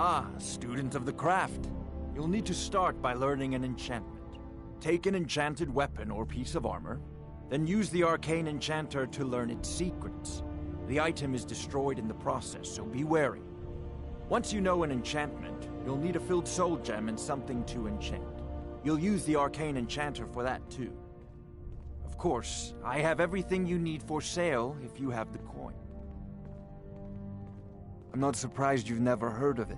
Ah, student of the craft. You'll need to start by learning an enchantment. Take an enchanted weapon or piece of armor, then use the arcane enchanter to learn its secrets. The item is destroyed in the process, so be wary. Once you know an enchantment, you'll need a filled soul gem and something to enchant. You'll use the arcane enchanter for that too. Of course, I have everything you need for sale if you have the coin. I'm not surprised you've never heard of it.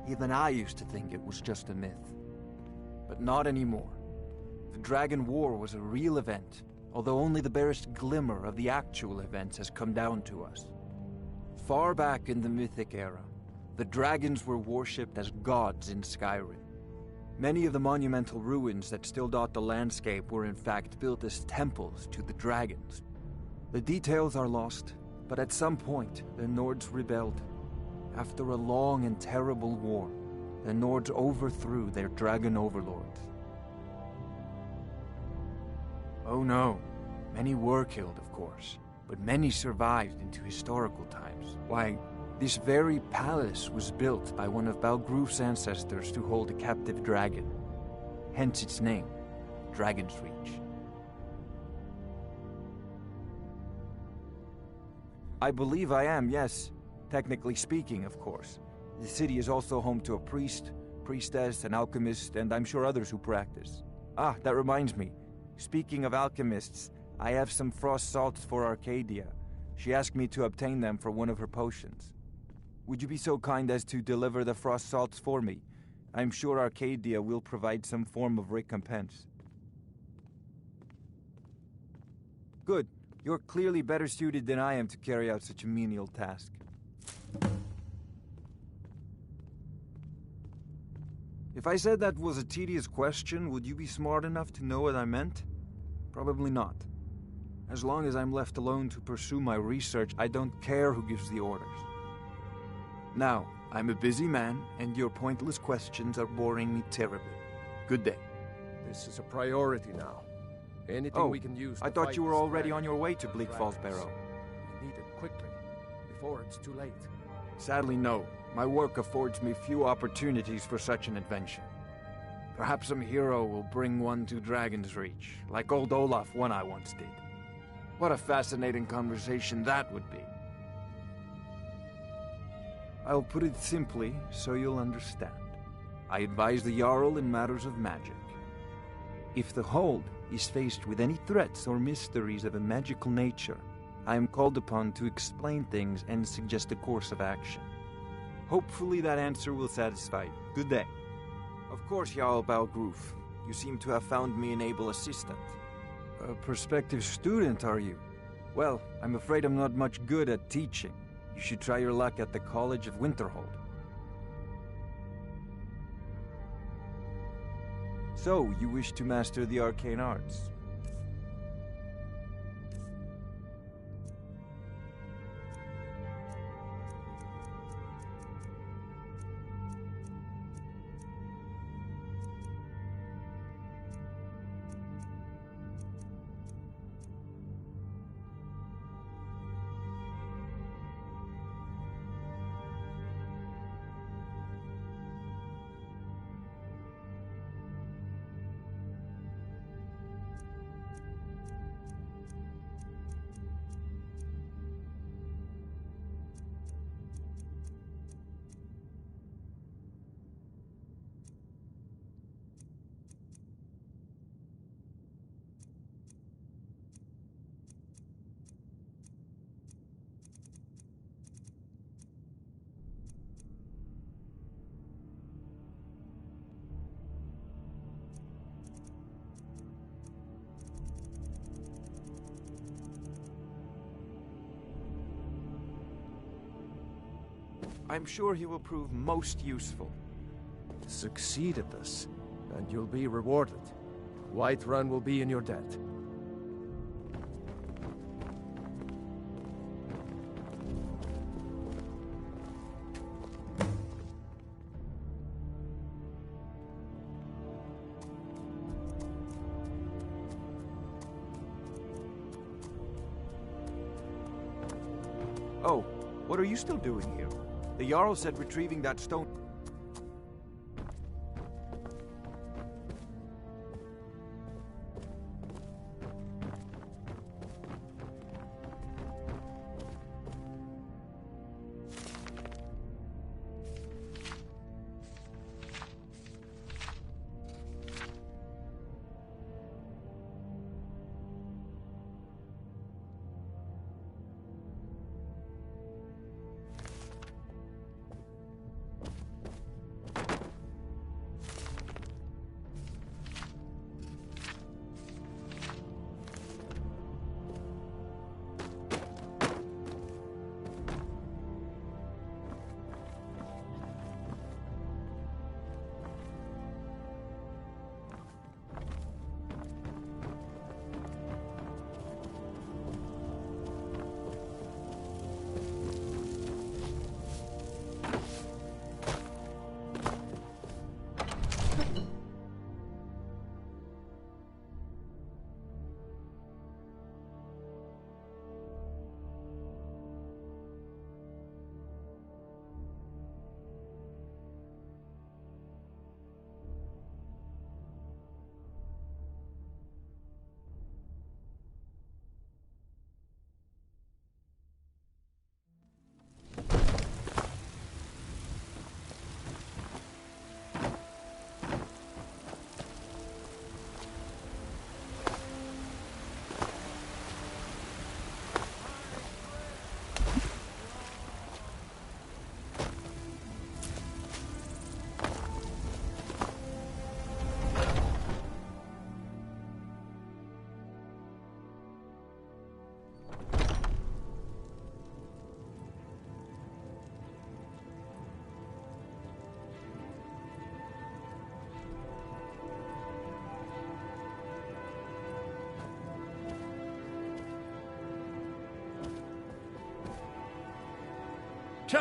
Even I used to think it was just a myth. But not anymore. The Dragon War was a real event, although only the barest glimmer of the actual events has come down to us. Far back in the Mythic era, the dragons were worshipped as gods in Skyrim. Many of the monumental ruins that still dot the landscape were in fact built as temples to the dragons. The details are lost, but at some point, the Nords rebelled. After a long and terrible war, the Nords overthrew their dragon overlords. Oh no, many were killed, of course, but many survived into historical times. Why, this very palace was built by one of Balgruf's ancestors to hold a captive dragon. Hence its name, Dragon's Reach. I believe I am, yes. Technically speaking, of course. The city is also home to a priest, priestess, an alchemist, and I'm sure others who practice. Ah, that reminds me. Speaking of alchemists, I have some frost salts for Arcadia. She asked me to obtain them for one of her potions. Would you be so kind as to deliver the frost salts for me? I'm sure Arcadia will provide some form of recompense. Good. You're clearly better suited than I am to carry out such a menial task. If I said that was a tedious question, would you be smart enough to know what I meant? Probably not. As long as I'm left alone to pursue my research, I don't care who gives the orders. Now, I'm a busy man, and your pointless questions are boring me terribly. Good day. This is a priority now. Anything we can use to I thought fight you were this already dragon on your way to Bleak Falls dragons. Barrow. We need it quickly, before it's too late. Sadly, no. My work affords me few opportunities for such an adventure. Perhaps some hero will bring one to Dragon's Reach, like old Olaf one I once did. What a fascinating conversation that would be. I'll put it simply so you'll understand. I advise the Jarl in matters of magic. If the Hold is faced with any threats or mysteries of a magical nature, I am called upon to explain things and suggest a course of action. Hopefully that answer will satisfy you. Good day. Of course, Jarl Balgruf. You seem to have found me an able assistant. A prospective student, are you? Well, I'm afraid I'm not much good at teaching. You should try your luck at the College of Winterhold. So, you wish to master the arcane arts? I'm sure he will prove most useful. Succeed at this, and you'll be rewarded. Whiterun will be in your debt. Oh, what are you still doing here? The Jarl said retrieving that stone...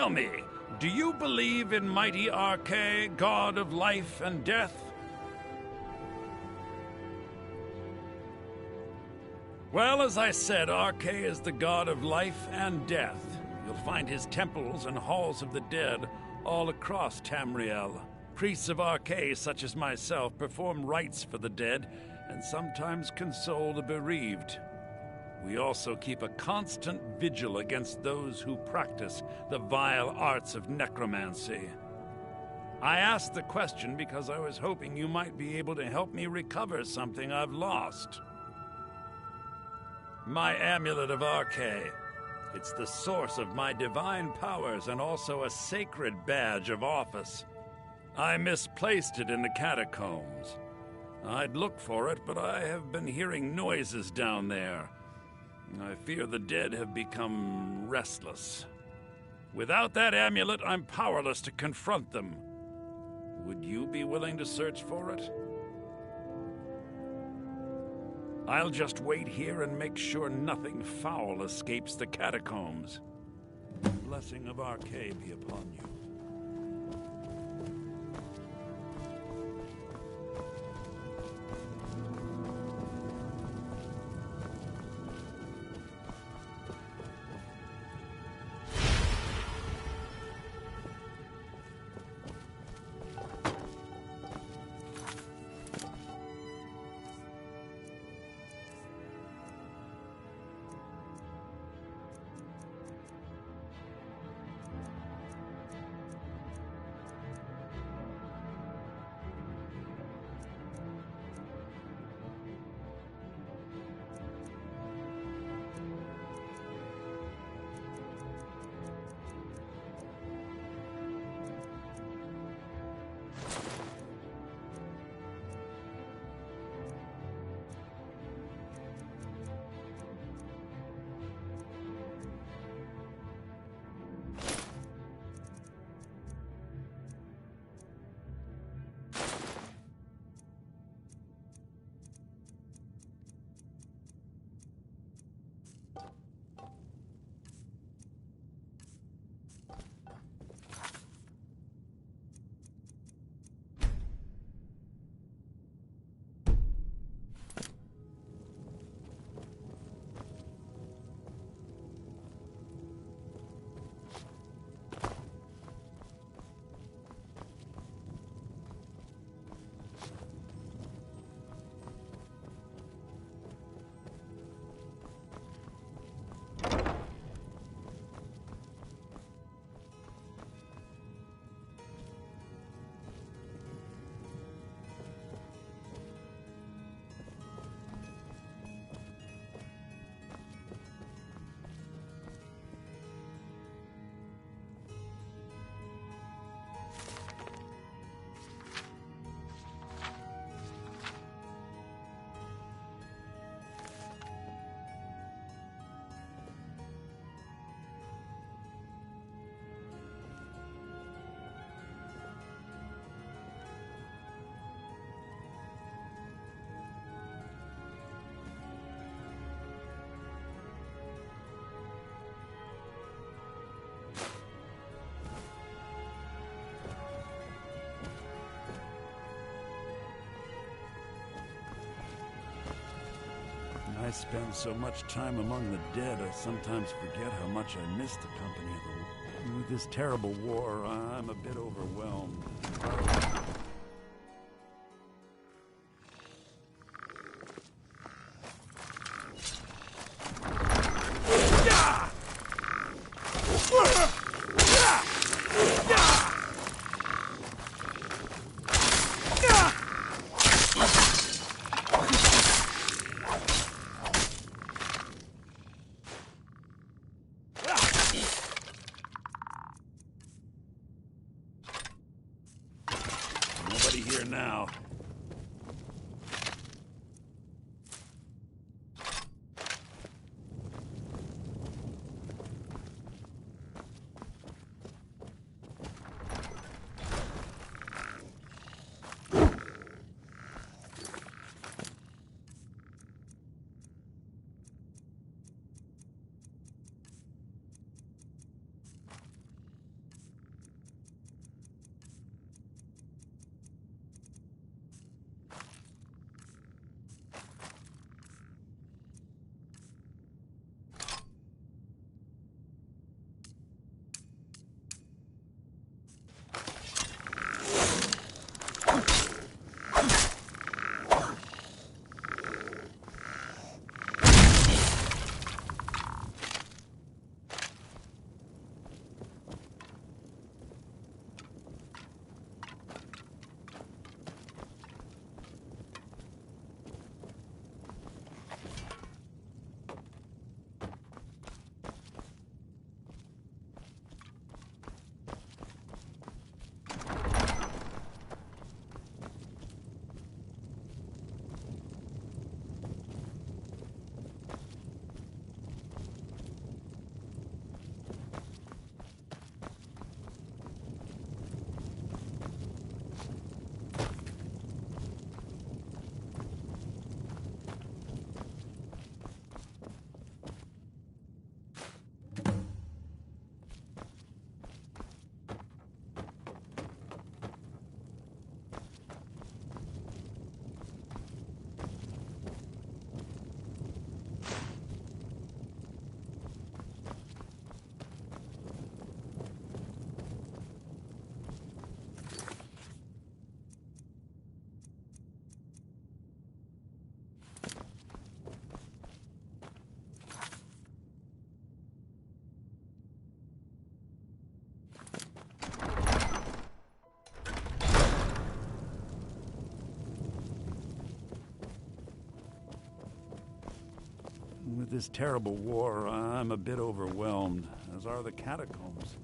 Tell me, do you believe in mighty Arche, god of life and death? Well, as I said, Arche is the god of life and death. You'll find his temples and halls of the dead all across Tamriel. Priests of Arche, such as myself, perform rites for the dead and sometimes console the bereaved. We also keep a constant vigil against those who practice the vile arts of necromancy. I asked the question because I was hoping you might be able to help me recover something I've lost. My amulet of Arche. It's the source of my divine powers and also a sacred badge of office. I misplaced it in the catacombs. I'd look for it, but I have been hearing noises down there. I fear the dead have become restless. Without that amulet, I'm powerless to confront them. Would you be willing to search for it? I'll just wait here and make sure nothing foul escapes the catacombs. The blessing of Arche be upon you. I spend so much time among the dead, I sometimes forget how much I miss the company of the... With this terrible war, I'm a bit overwhelmed. Here now. With this terrible war, I'm a bit overwhelmed, as are the catacombs.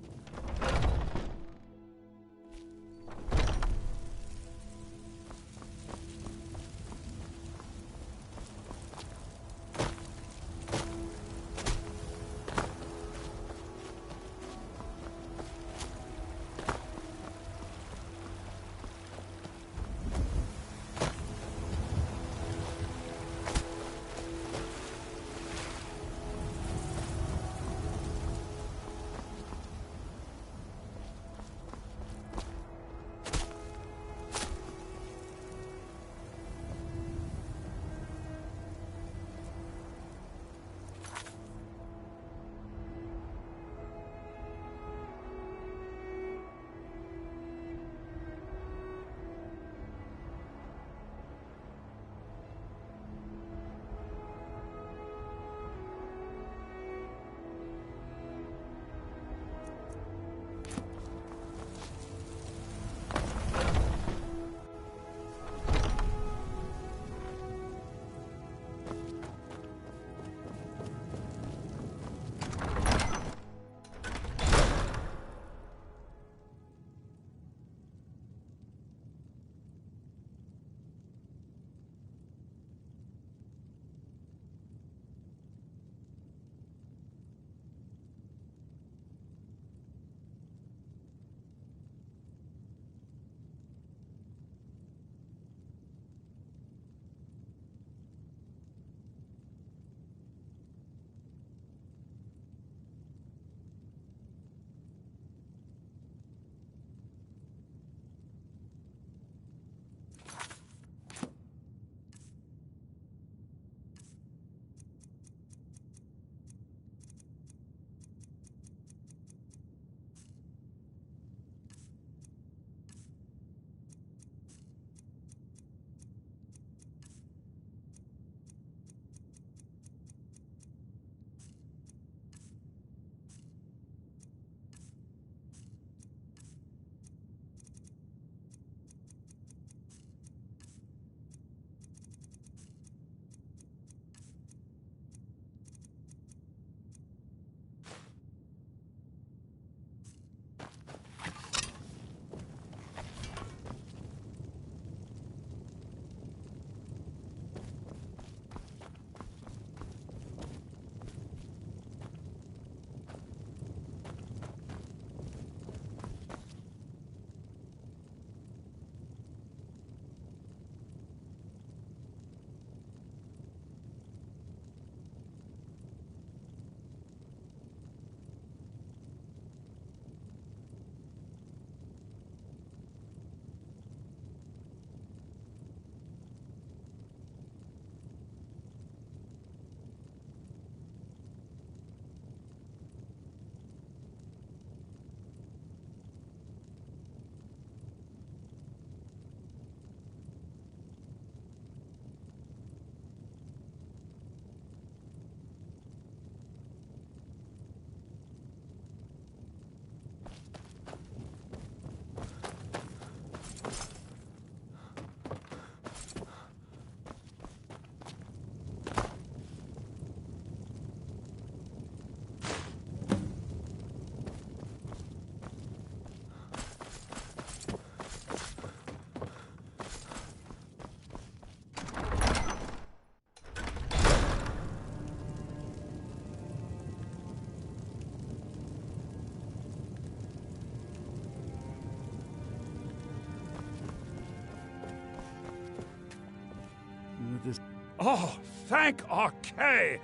Oh, thank Archay!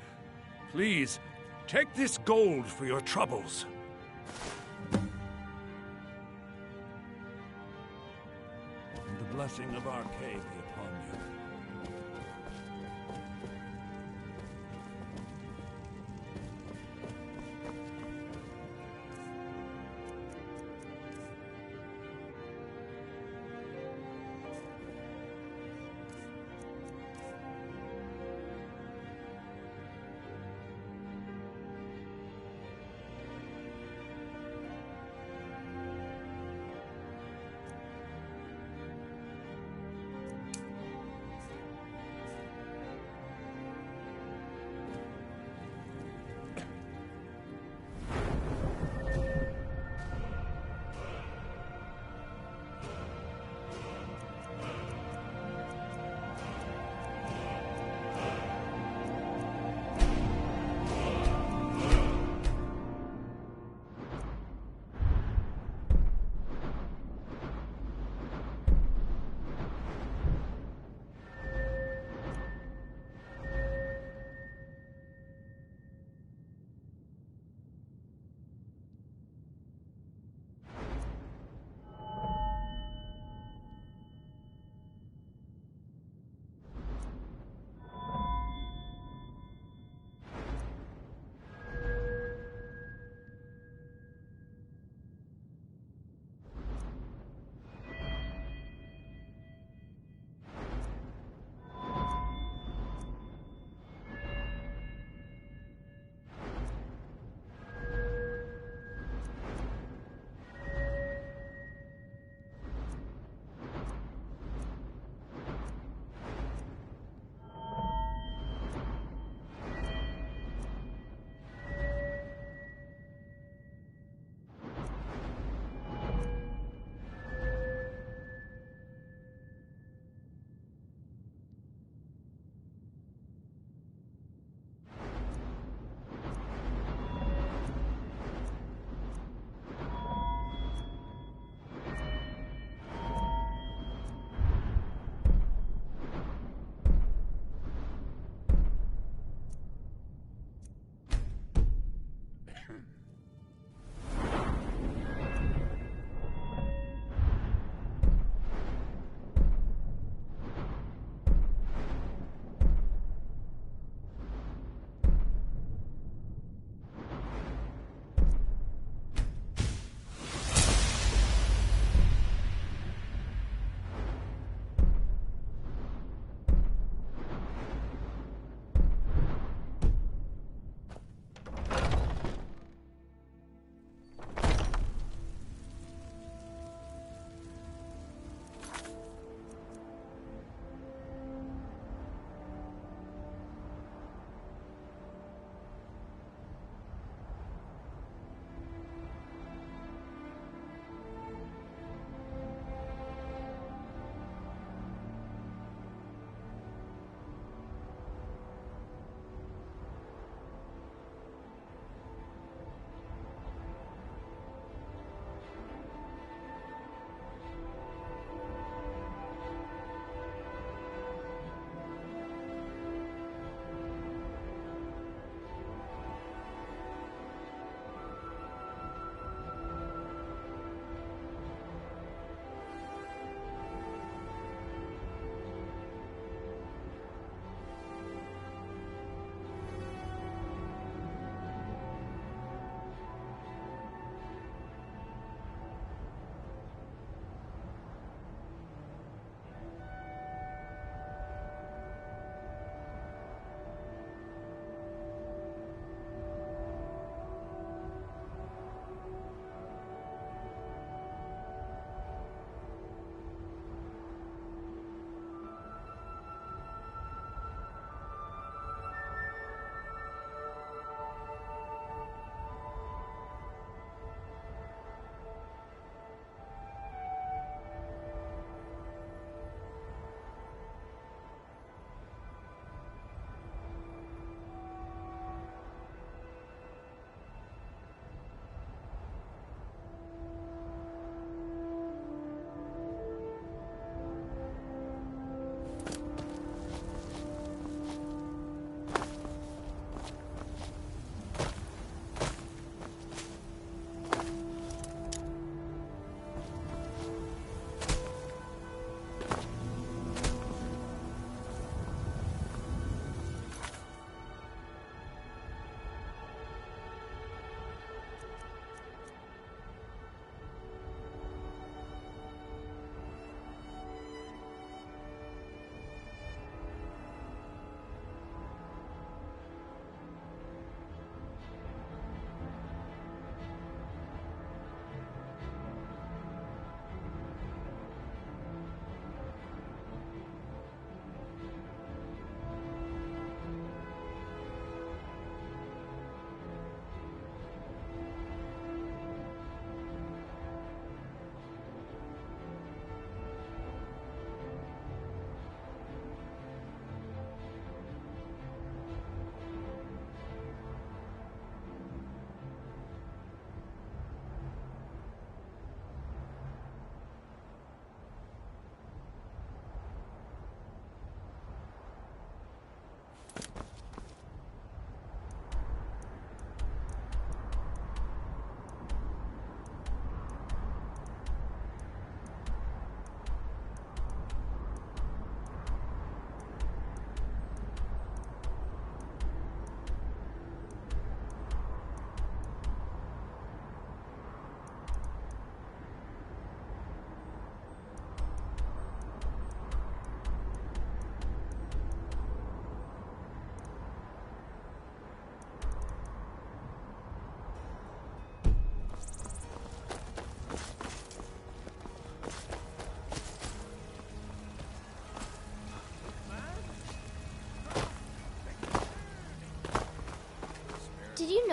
Please, take this gold for your troubles. And the blessing of Archay be upon you.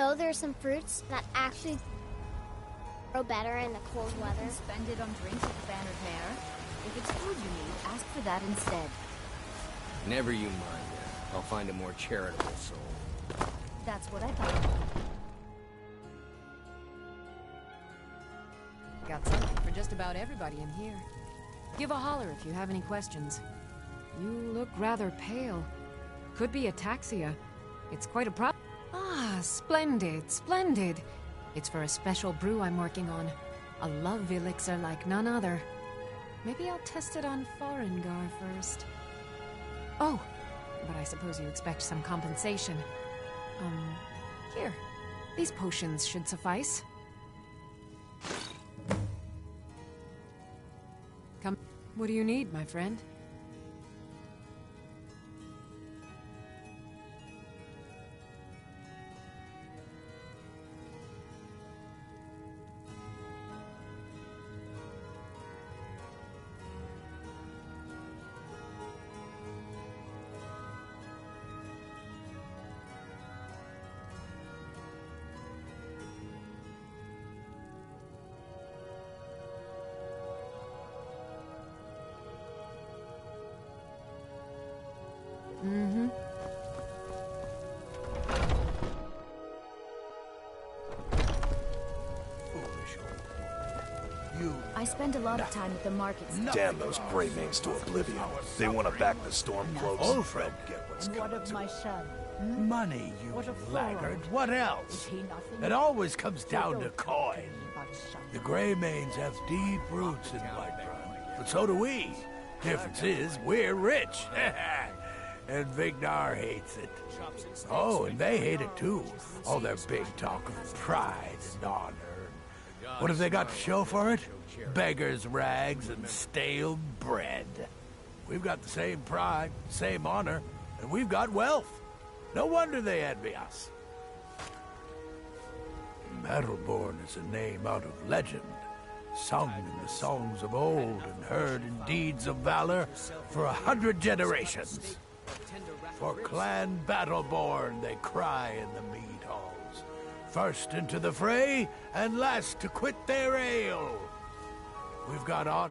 know there's some fruits that actually grow better in the cold weather? Spend it on drinks at the Bannered Mare. If it's food you need, ask for that instead. Never you mind her. I'll find a more charitable soul. That's what I thought. Got something for just about everybody in here. Give a holler if you have any questions. You look rather pale. Could be ataxia. It's quite a problem. Ah, splendid, splendid. It's for a special brew I'm working on. A love elixir like none other. Maybe I'll test it on Foreignar first. Oh, but I suppose you expect some compensation. Here. These potions should suffice. Come. What do you need, my friend? Mm-hmm. I spend a lot of time at the markets. Damn those Greymanes to oblivion. They want to back the Stormcloaks. Old friend. Get what's And coming what of to my them. son? Money, you What a laggard. fraud. What Is else? he nothing? It always comes down to Don't talk coin. me about son. The Greymanes have deep roots in Whiterun, but so do we. Difference is, we're rich. And Vignar hates it. Oh, and they hate it too. All their big talk of pride and honor. What have they got to show for it? Beggars' rags and stale bread. We've got the same pride, same honor, and we've got wealth. No wonder they envy us. Battleborn is a name out of legend, sung in the songs of old and heard in deeds of valor for 100 generations. For Clan Battleborn they cry in the mead halls, first into the fray and last to quit their ale. We've got on.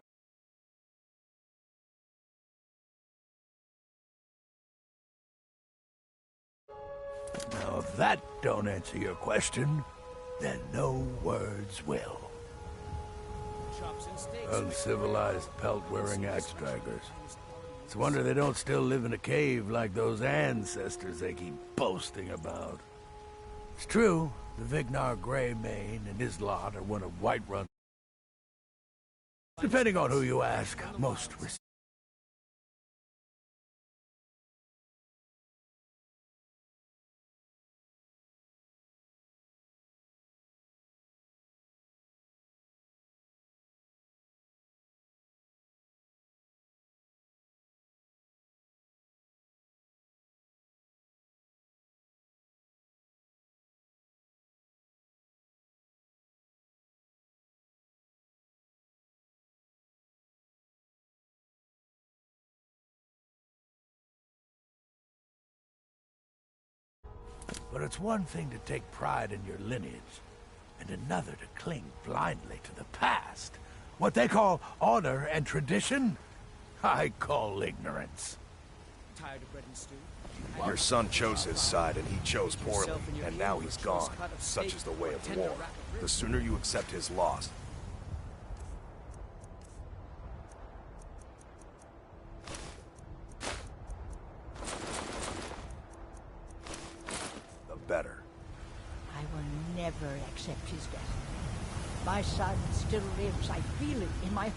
Now, if that don't answer your question, then no words will. Uncivilized pelt-wearing axe-draggers. It's a wonder they don't still live in a cave like those ancestors they keep boasting about. It's true, the Vignar Greymane and his lot are one of Whiterun's, depending on who you ask, most But it's one thing to take pride in your lineage, and another to cling blindly to the past. What they call honor and tradition, I call ignorance. Tired of bread and stew? Your son chose his side, and he chose poorly, and now he's gone. Such is the way of war. The sooner you accept his loss, the better. I will never accept his death. My son still lives. I feel it in my...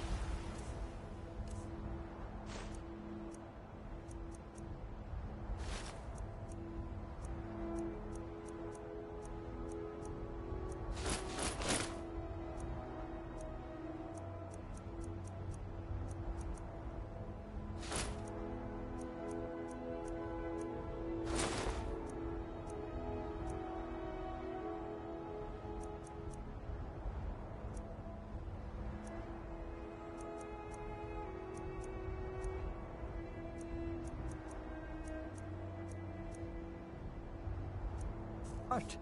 heart.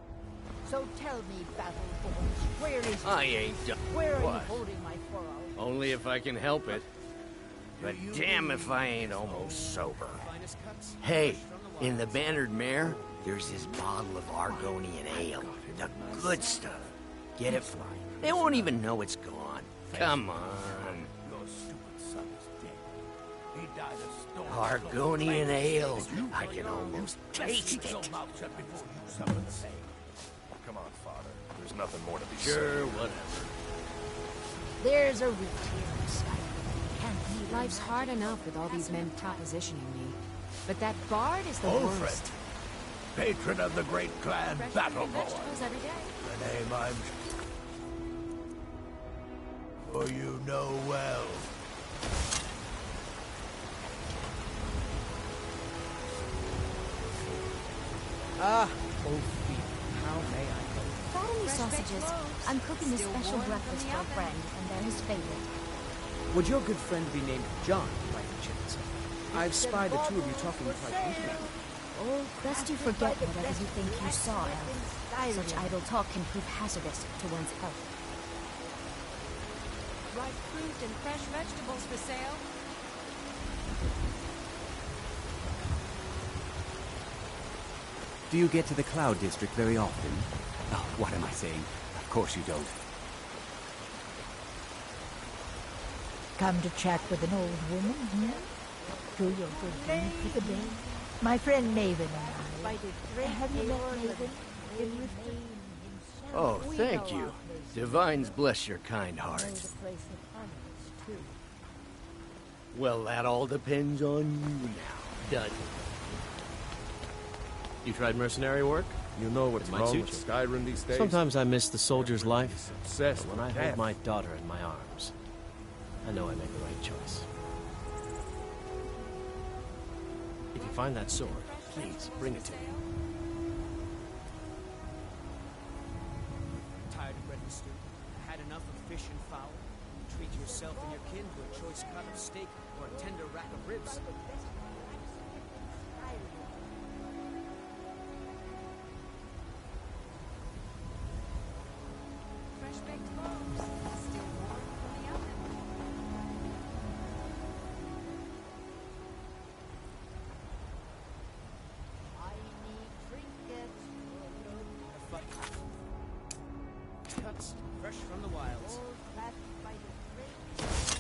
So tell me, Battlebones, where is he? I ain't done. Where are What? you holding my forearm? Only if I can help it. But damn if I ain't almost sober. Hey, in the Bannered Mare, there's this bottle of Argonian ale. The good stuff. Get it for me. They won't even know it's gone. Come on. Your stupid son is dead. He died of storm. Argonian ale. I can almost taste it. Your mouth shut before you suffer the same. Come on, Father. There's nothing more to be Sure, said. whatever. There's a rift here in the sky. Can't be Life's hard enough with all these men propositioning me. But that bard is the Olfred, worst. patron of the great clan Battleborn. Vegetables every day. The name I'm sure you know well. Ah, Ophi, how may I help? Got any sausages? I'm cooking a special breakfast for a friend, and they're his favorite. Would your good friend be named John, by any chance? I've spied the two of you talking quite intimately. Oh, lest you forget whatever you think you saw, Elf. Such idle talk can prove hazardous to one's health. Ripe fruit and fresh vegetables for sale. Do you get to the Cloud District very often? Oh, what am I saying? Of course you don't. Come to chat with an old woman, hmm? Do your good deed for the day. My friend Maven and I. Have you met Maven? Oh, thank you. Divines bless your kind heart. Well, that all depends on you now. Done. You tried mercenary work? You know what's might wrong suit with you. Skyrim these days? Sometimes I miss the soldier's life, Obsessed but when I with hold death. my daughter in my arms, I know I make the right choice. If you find that sword, please bring it to me. Tired of bread and stew? Had enough of fish and fowl? Treat yourself and your kin to a choice cut of steak or a tender rack of ribs. Fresh baked loaves. Still warm from the oven. I need trinkets. Cuts fresh from the wilds. All clapped by the great.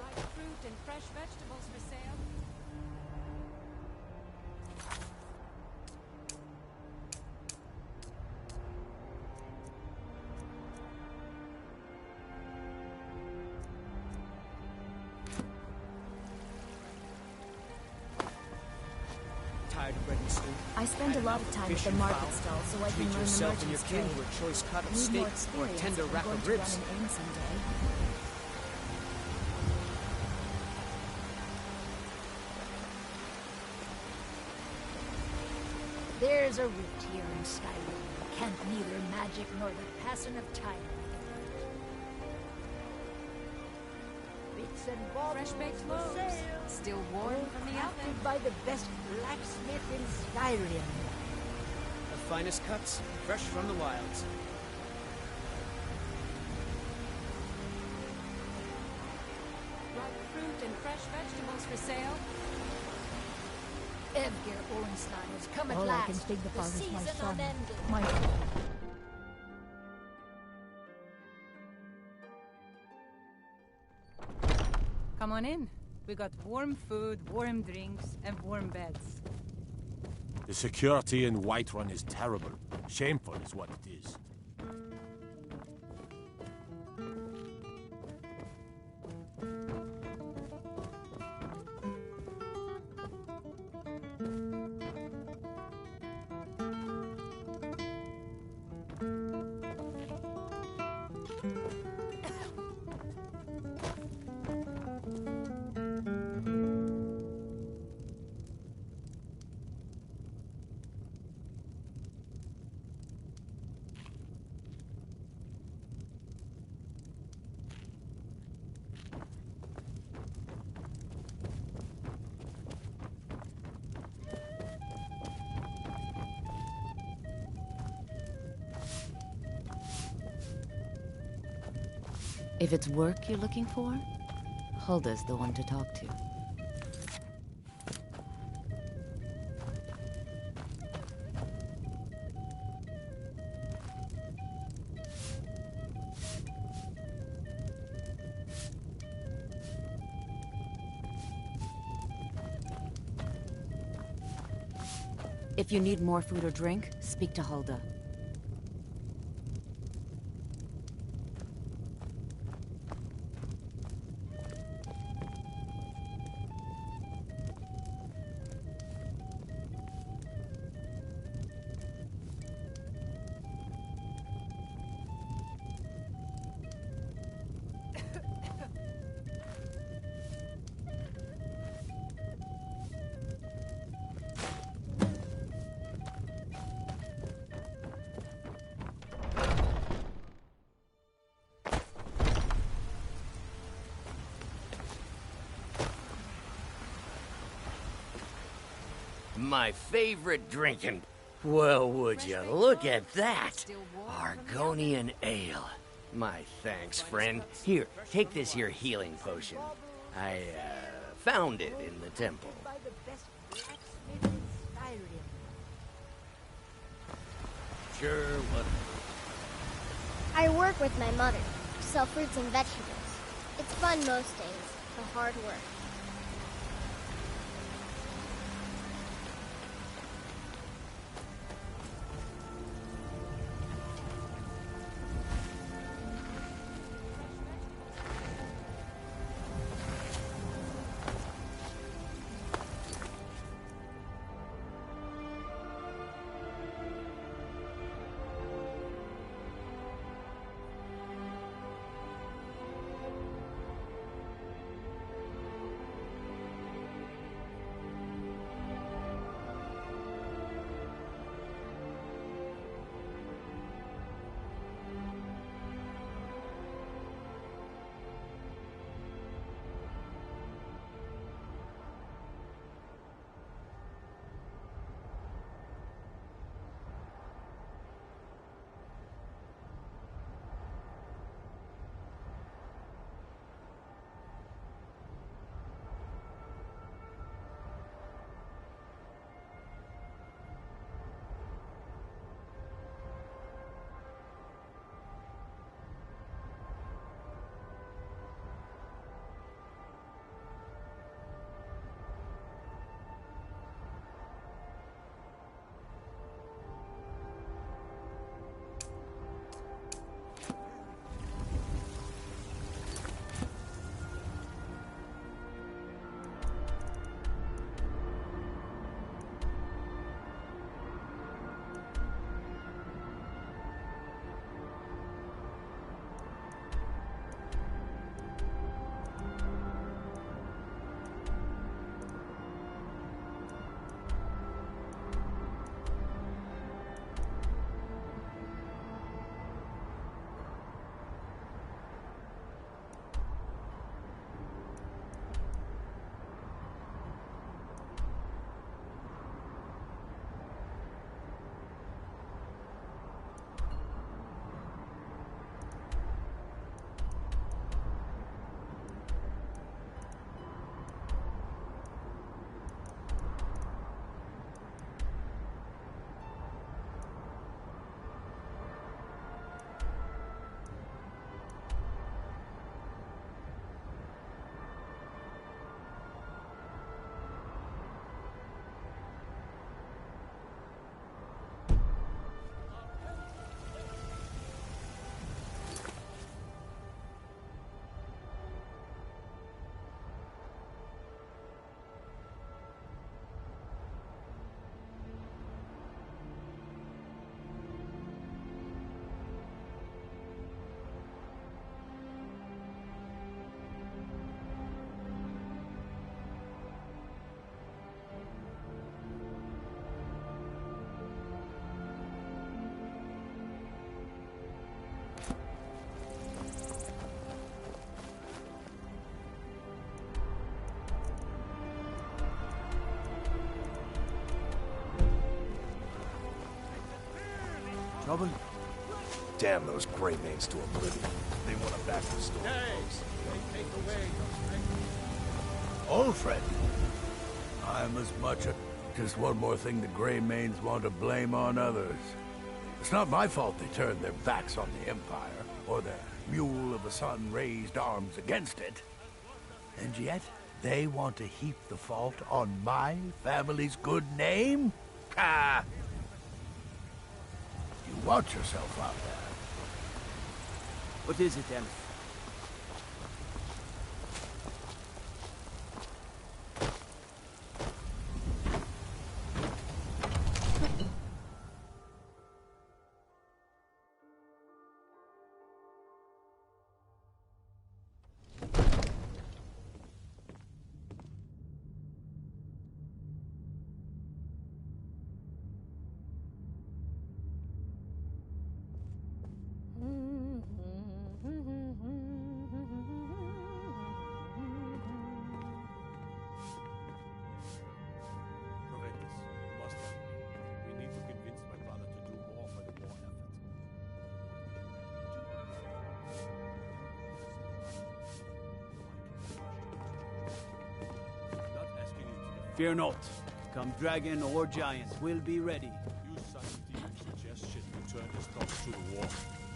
Ripe fruit and fresh vegetables for sale. Tired of bread and stew? I spend a lot of time at Fish the and market fowl? stall so I can Treat learn the yourself and your merchant's kin trade. to a choice cut of Need steak more or a experience tender if I'm rack going of to ribs. run an inn someday. There's a rift here in Skyrim. Can't neither magic nor the passing of time. Bits and bottles Fresh baked for loaves. sale. Still warm All from the crafted oven. by the best blacksmith in Skyrim. The finest cuts, fresh from the wilds. Ripe fruit and fresh vegetables for sale. Edgar Ornstein has come at All I last. can think about the is my season son. unending. My Come on in. We got warm food, warm drinks, and warm beds. The security in Whiterun is terrible. Shameful is what it is. If it's work you're looking for, Hulda's the one to talk to. If you need more food or drink, speak to Hulda. My favorite drinking. Well, would you look at that? Argonian ale. My thanks, friend. Here, take this here healing potion. I, found it in the temple. Sure, what? I work with my mother, sell fruits and vegetables. It's fun most days, the hard work. Trouble? Damn those Greymanes to oblivion. They want to back the store. Old friend, I'm as much a... Just one more thing the Greymanes want to blame on others. It's not my fault they turned their backs on the Empire, or their Mule of the Sun raised arms against it. And yet, they want to heap the fault on my family's good name? Ha! You watch yourself out there. What is it, Elf? Fear not. Come dragon or giant, we'll be ready. You Santi's suggestion to turn his thoughts to the war.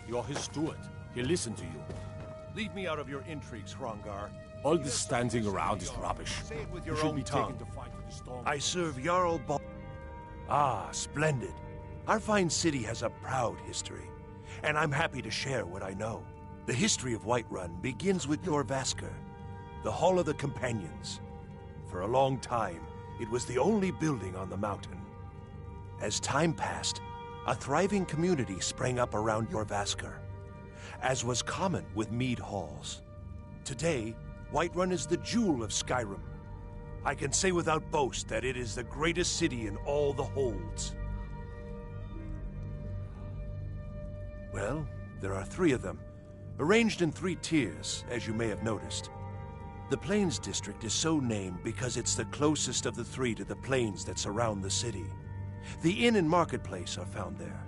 You're his steward. He'll listen to you. Leave me out of your intrigues, Hrongar. All this standing around is rubbish. Say it with You your should own be tongue. taken to fight with the storm. I serve Jarl Bal... Ah, splendid. Our fine city has a proud history, and I'm happy to share what I know. The history of Whiterun begins with Jorrvaskr, the Hall of the Companions. For a long time, it was the only building on the mountain. As time passed, a thriving community sprang up around Jorrvaskr, as was common with mead halls. Today, Whiterun is the jewel of Skyrim. I can say without boast that it is the greatest city in all the holds. Well, there are 3 of them, arranged in 3 tiers, as you may have noticed. The Plains District is so named because it's the closest of the 3 to the plains that surround the city. The inn and marketplace are found there.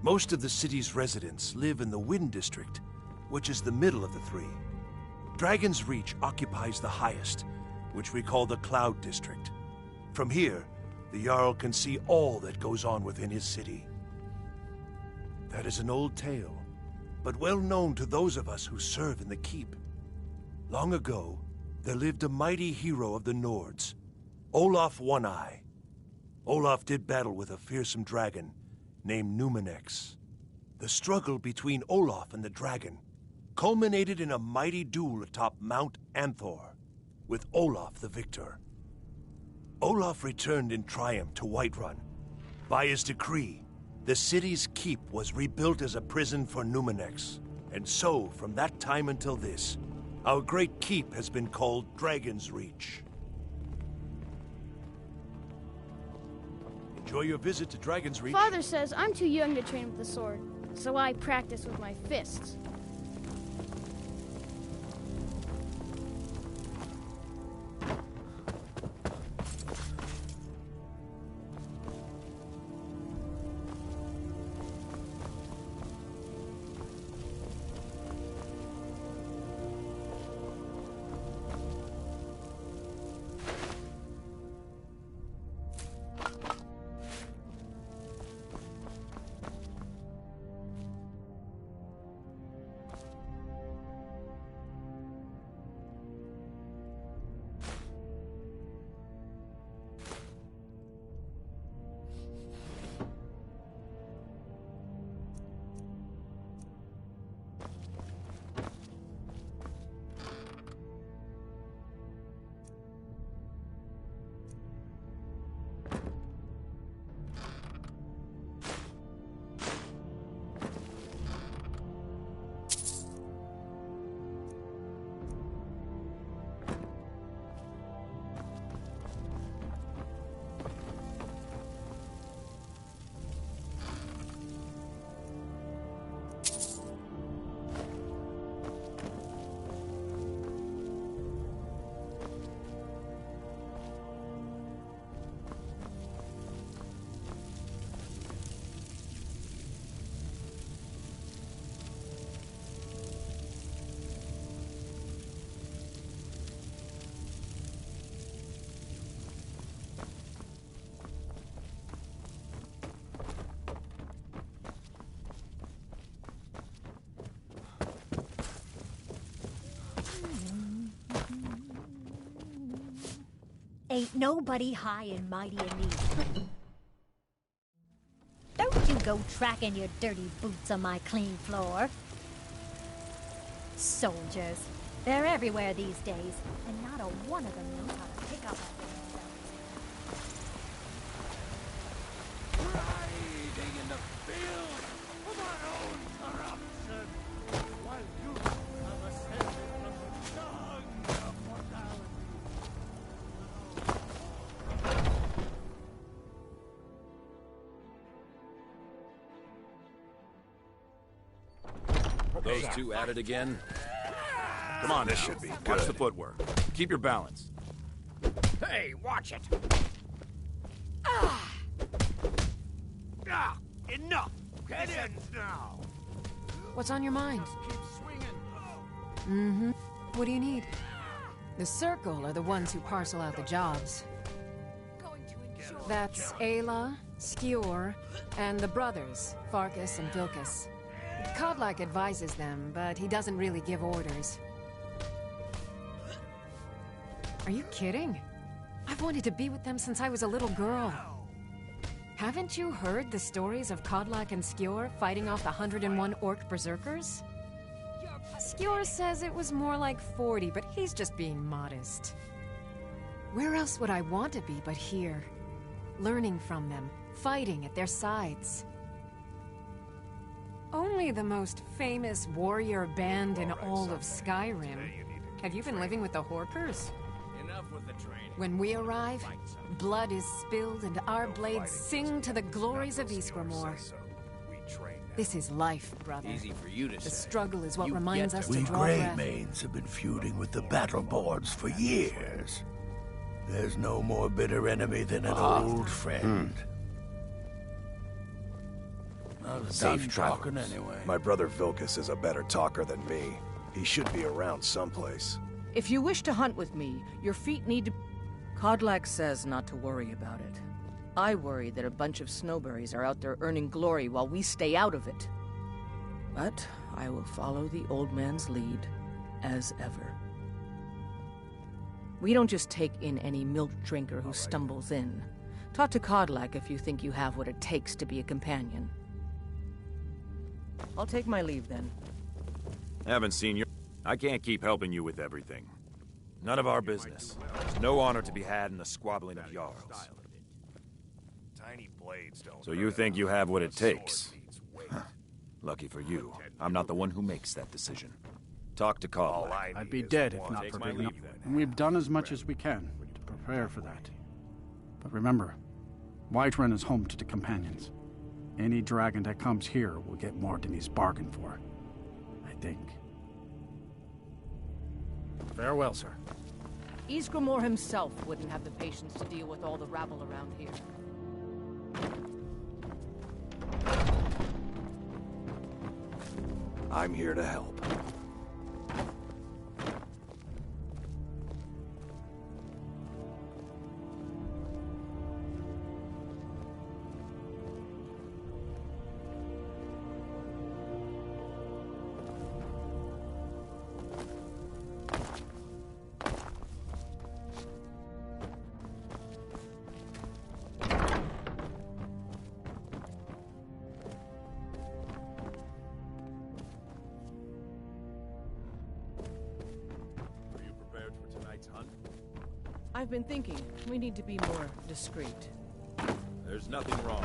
Most of the city's residents live in the Wind District, which is the middle of the 3. Dragon's Reach occupies the highest, which we call the Cloud District. From here, the Jarl can see all that goes on within his city. That is an old tale, but well known to those of us who serve in the keep. Long ago, there lived a mighty hero of the Nords, Olaf One-Eye. Olaf did battle with a fearsome dragon named Numenex. The struggle between Olaf and the dragon culminated in a mighty duel atop Mount Anthor, with Olaf the victor. Olaf returned in triumph to Whiterun. By his decree, the city's keep was rebuilt as a prison for Numenex, and so, from that time until this, our great keep has been called Dragon's Reach. Enjoy your visit to Dragon's Reach. Father says I'm too young to train with the sword, so I practice with my fists. ain't nobody high and mighty in these. Don't you go tracking your dirty boots on my clean floor. Soldiers. They're everywhere these days, and not a one of them knows how to pick up a Riding in the field of our own corruption, while you have ascended from the dung of mortality. Those two at it again? Come on, this should be good. Watch the footwork. Keep your balance. Hey, watch it! Enough! Get in now! What's on your mind? Keep swinging! Mm-hmm. What do you need? The Circle are the ones who parcel out the jobs. That's Ayla, Skior, and the brothers, Farkas and Vilkas. Kodlak advises them, but he doesn't really give orders. Are you kidding? I've wanted to be with them since I was a little girl. Haven't you heard the stories of Kodlak and Skior fighting off the 101 orc berserkers? Skior says it was more like 40, but he's just being modest. Where else would I want to be but here? Learning from them, fighting at their sides. Only the most famous warrior band in all of Skyrim. Have you been living with the Horkers? Enough with the training. When we arrive, blood is spilled and our blades sing to the glories of Ysgramor. This is life, brother. Easy for you to The say. struggle is what reminds us to We draw breath. Greymanes have been feuding with the battle boards for years. There's no more bitter enemy than an old friend. I was done Safe talking travels. anyway. My brother Vilkas is a better talker than me. He should be around someplace. If you wish to hunt with me, your feet need to... Kodlak says not to worry about it. I worry that a bunch of snowberries are out there earning glory while we stay out of it. But I will follow the old man's lead, as ever. We don't just take in any milk drinker who stumbles in. Talk to Kodlak if you think you have what it takes to be a companion. I'll take my leave then. Haven't seen you. I can't keep helping you with everything. None of our business. There's no honor to be had in the squabbling of Jarls. Tiny blades don't. So you think you have what it takes? Huh. Lucky for you, I'm not the one who makes that decision. Talk to Carl. I'd be dead if not for big enough. And we've done as much as we can to prepare for that. But remember, Whiterun is home to the companions. Any dragon that comes here will get more than he's bargained for. I think. Farewell, sir. Ysgramor himself wouldn't have the patience to deal with all the rabble around here. I'm here to help. I've been thinking, we need to be more discreet. There's nothing wrong.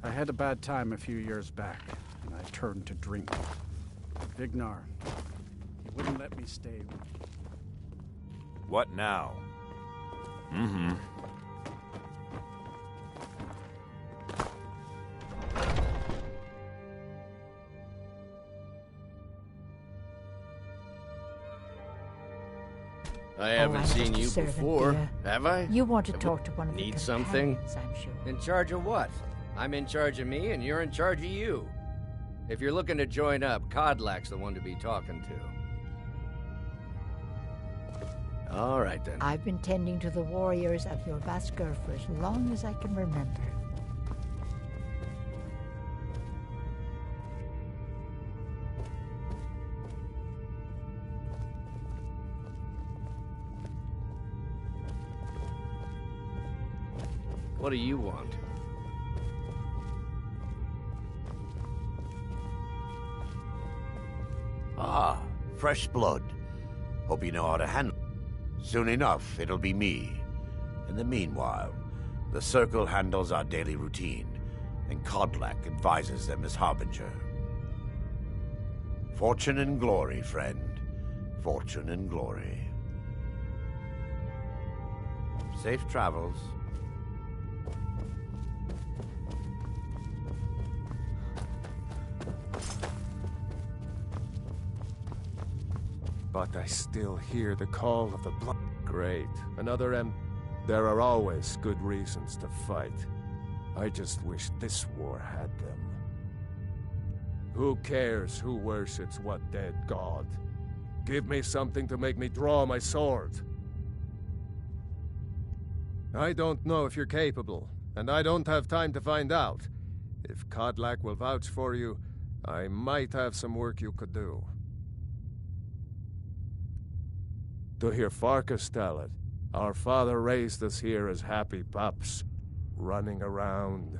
I had a bad time a few years back, and I turned to drink. Vignar, he wouldn't let me stay. What now? Mm-hmm. I haven't seen you servant, before, dear. have I? You want to talk to one of the Need something? companions, I'm sure. In charge of what? I'm in charge of me, and you're in charge of you. If you're looking to join up, Kodlak's the one to be talking to. All right, then. I've been tending to the warriors of your Vasker for as long as I can remember. What do you want? Ah, fresh blood. Hope you know how to handle it. Soon enough, it'll be me. In the meanwhile, the Circle handles our daily routine, and Kodlak advises them as Harbinger. Fortune and glory, friend. Fortune and glory. Safe travels. But I still hear the call of the blood. Great. Another There are always good reasons to fight. I just wish this war had them. Who cares who worships what dead god? Give me something to make me draw my sword. I don't know if you're capable, and I don't have time to find out. If Kodlak will vouch for you, I might have some work you could do. To hear Farkas tell it, our father raised us here as happy pups, running around,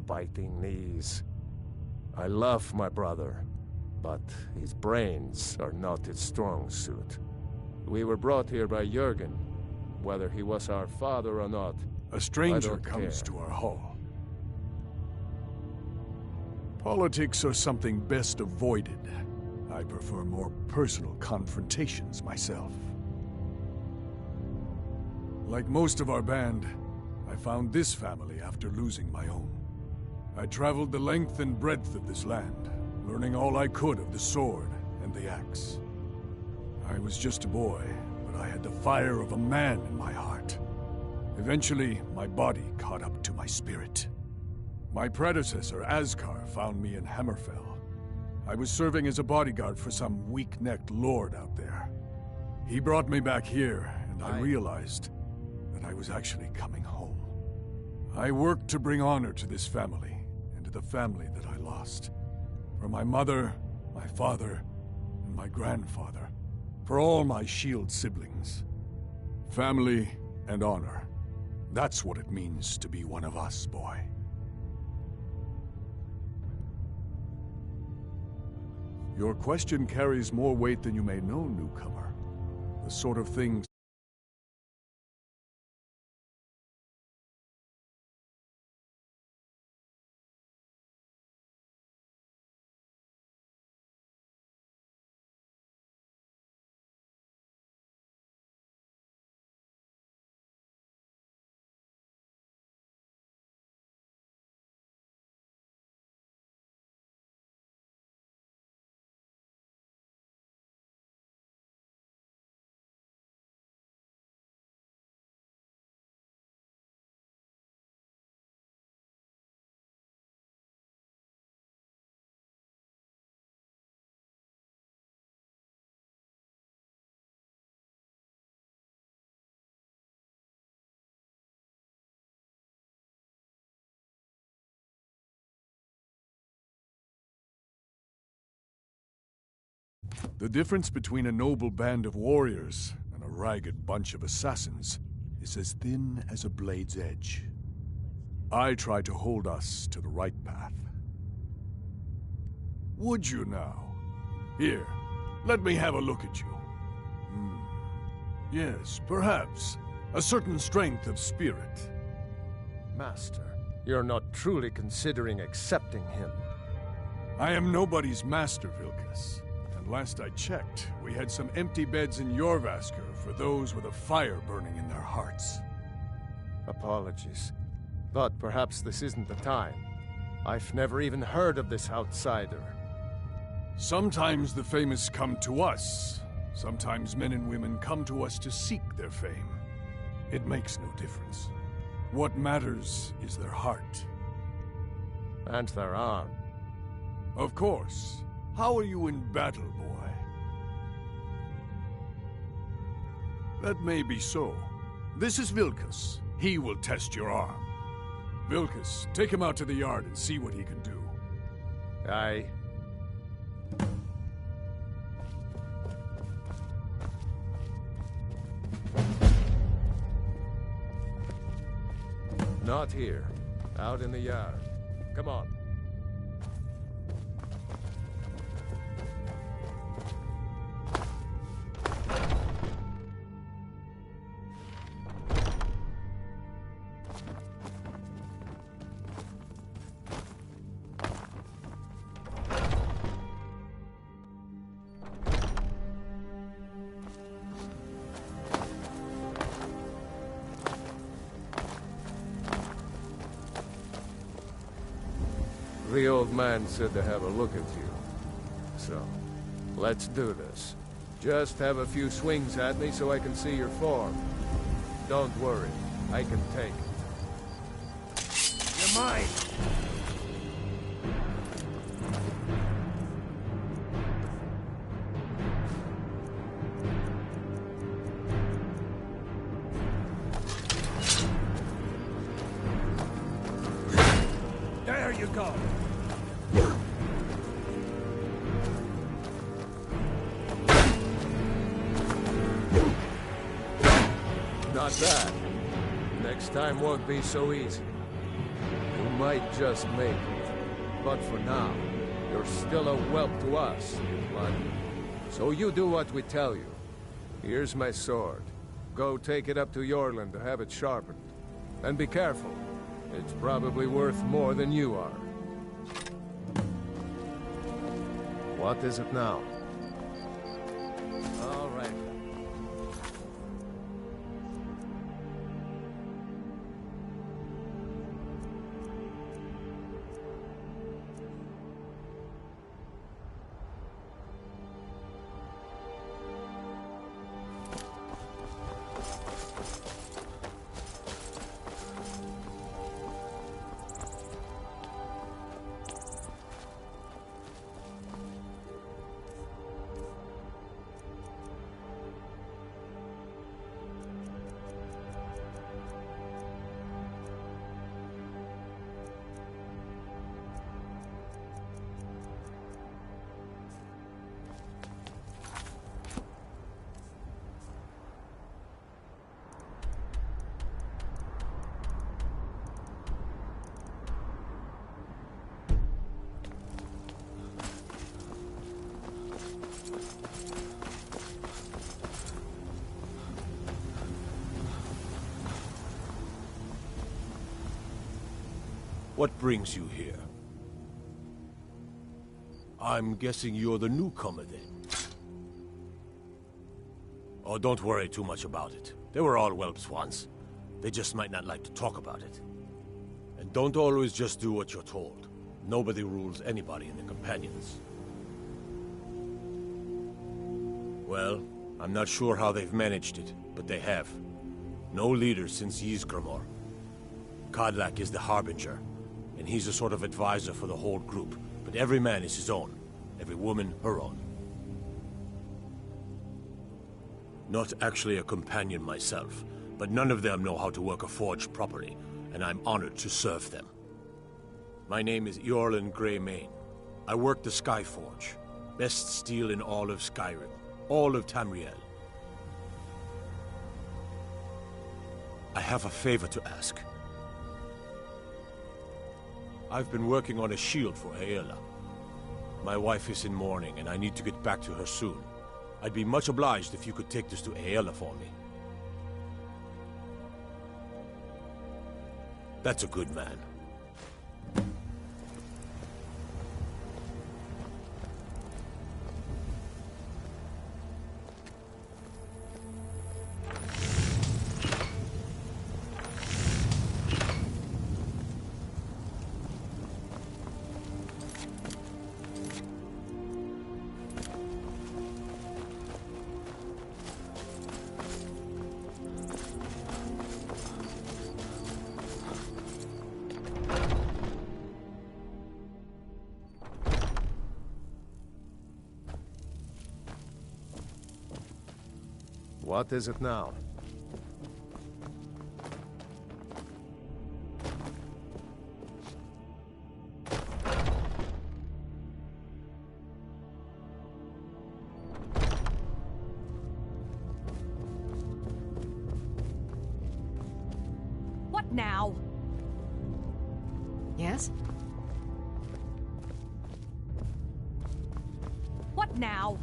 biting knees. I love my brother, but his brains are not his strong suit. We were brought here by Jürgen. Whether he was our father or not, a stranger comes to our hall. Politics are something best avoided. I prefer more personal confrontations myself. Like most of our band, I found this family after losing my own. I traveled the length and breadth of this land, learning all I could of the sword and the axe. I was just a boy, but I had the fire of a man in my heart. Eventually, my body caught up to my spirit. My predecessor, Askar, found me in Hammerfell. I was serving as a bodyguard for some weak-necked lord out there. He brought me back here, and I realized that I was actually coming home. I worked to bring honor to this family, and to the family that I lost. For my mother, my father, and my grandfather. For all my shield siblings. Family and honor. That's what it means to be one of us, boy. Your question carries more weight than you may know, newcomer. The sort of things The difference between a noble band of warriors and a ragged bunch of assassins is as thin as a blade's edge. I try to hold us to the right path. Would you now? Here, let me have a look at you. Yes, perhaps. A certain strength of spirit. Master, you're not truly considering accepting him. I am nobody's master, Vilkas. And last I checked, we had some empty beds in Jorvaskr for those with a fire burning in their hearts. Apologies, but perhaps this isn't the time. I've never even heard of this outsider. Sometimes the famous come to us. Sometimes men and women come to us to seek their fame. It makes no difference. What matters is their heart. And their arm. Of course. How are you in battle, boy? That may be so. This is Vilkas. He will test your arm. Vilkas, take him out to the yard and see what he can do. Aye. Not here. Out in the yard. Come on. The old man said to have a look at you. So, let's do this. Just have a few swings at me so I can see your form. Don't worry, I can take it. You're mine! There you go! Not bad. Next time won't be so easy. You might just make it. But for now, you're still a whelp to us, blood. So you do what we tell you. Here's my sword. Go take it up to Eorlan to have it sharpened. And be careful. It's probably worth more than you are. What is it now? All right. What brings you here? I'm guessing you're the newcomer then. Oh, don't worry too much about it. They were all whelps once. They just might not like to talk about it. And don't always just do what you're told. Nobody rules anybody in the Companions. Well, I'm not sure how they've managed it, but they have. No leader since Ysgramor. Kodlak is the Harbinger, and he's a sort of advisor for the whole group, but every man is his own. Every woman, her own. Not actually a companion myself, but none of them know how to work a forge properly, and I'm honored to serve them. My name is Eorlan Greymane. I work the Skyforge. Best steel in all of Skyrim. All of Tamriel. I have a favor to ask. I've been working on a shield for Eorla. My wife is in mourning, and I need to get back to her soon. I'd be much obliged if you could take this to Eorla for me. That's a good man. What is it now? What now? Yes? What now?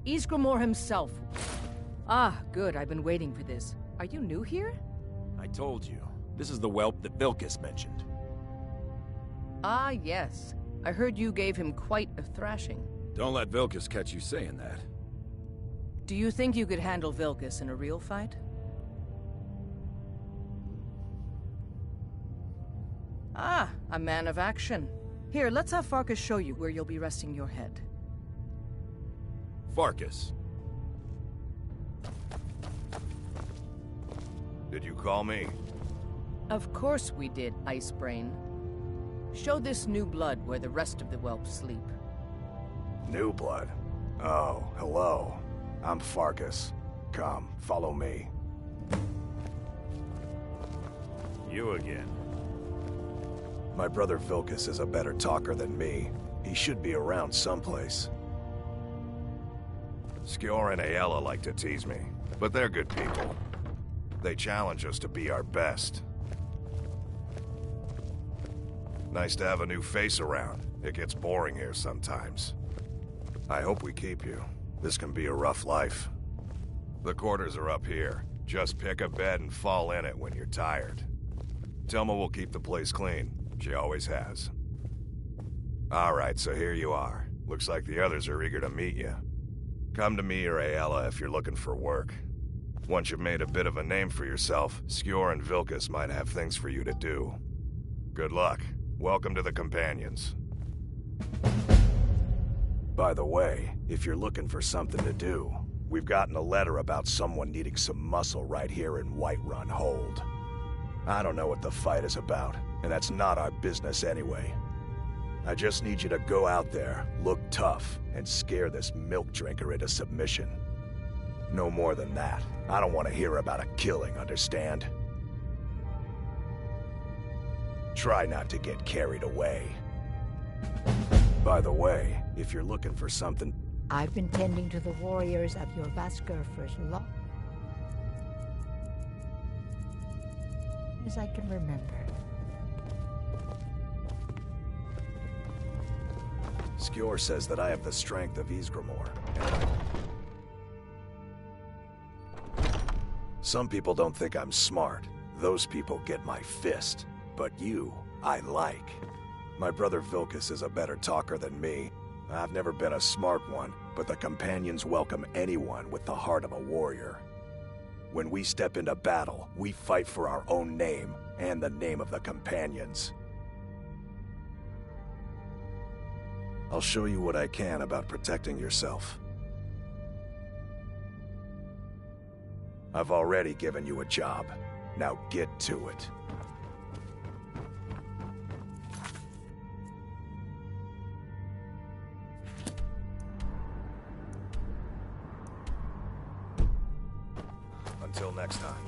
Ysgramor himself. Ah, good. I've been waiting for this. Are you new here? I told you. This is the whelp that Vilkas mentioned. Ah, yes. I heard you gave him quite a thrashing. Don't let Vilkas catch you saying that. Do you think you could handle Vilkas in a real fight? Ah, a man of action. Here, let's have Farkas show you where you'll be resting your head. Farkas. Did you call me? Of course we did, Icebrain. Show this new blood where the rest of the whelps sleep. New blood? Oh, hello. I'm Farkas. Come, follow me. You again. My brother Vilkas is a better talker than me. He should be around someplace. Skjor and Aela like to tease me, but they're good people. They challenge us to be our best. Nice to have a new face around. It gets boring here sometimes. I hope we keep you. This can be a rough life. The quarters are up here. Just pick a bed and fall in it when you're tired. Telma will keep the place clean. She always has. Alright, so here you are. Looks like the others are eager to meet you. Come to me or Aela if you're looking for work. Once you've made a bit of a name for yourself, Skjor and Vilkas might have things for you to do. Good luck. Welcome to the Companions. By the way, if you're looking for something to do, we've gotten a letter about someone needing some muscle right here in Whiterun Hold. I don't know what the fight is about, and that's not our business anyway. I just need you to go out there, look tough, and scare this milk drinker into submission. No more than that. I don't want to hear about a killing, understand? Try not to get carried away. By the way, if you're looking for something... I've been tending to the warriors of your Vasker for as long as I can remember. Skjor says that I have the strength of Ysgramor. Some people don't think I'm smart. Those people get my fist. But you, I like. My brother Vilkas is a better talker than me. I've never been a smart one, but the Companions welcome anyone with the heart of a warrior. When we step into battle, we fight for our own name and the name of the Companions. I'll show you what I can about protecting yourself. I've already given you a job. Now get to it. Until next time.